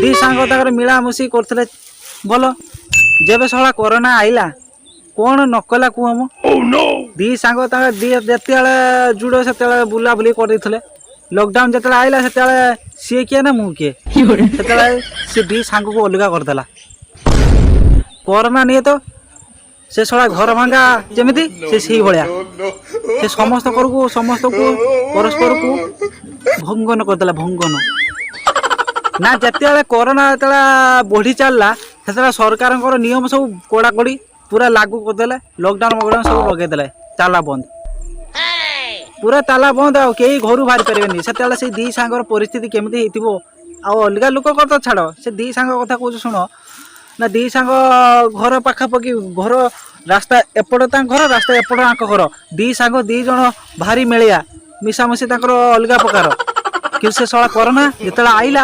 दी सांग ताकर मिलामिशी करते भल जेबे सला कोरोना आइला कौन नकला कुहम दी सांग जिते जुड़ से बुला बुली कर लॉकडाउन जिते आइला से सी किए ना मु किए से दी सांग को अलगा करदेला कोरोना नहीं तो से सला घर भांगा जमी से भाया से समस्त को परस्पर को भंगन करदेला भंगन ना जिते कोरोना जो बढ़ी चलला से सरकार नियम सब कड़ाकड़ी पूरा लागू करदे लॉकडाउन सब लगेदे ताला बंद पूरा ताला बंद आई घर बाहरी पारे से दी सांगर परिस्थिति केमी अलगा लोक तो छाड़ से दी सांग कथा कह शुण ना दी सांग घर पाखापाखि घर रास्ता एपट घर रास्ता एपट घर दी सांग दी जन भारी मेलिया मिसामिशी अलगा प्रकार कि से सला कोरोना जिते आइला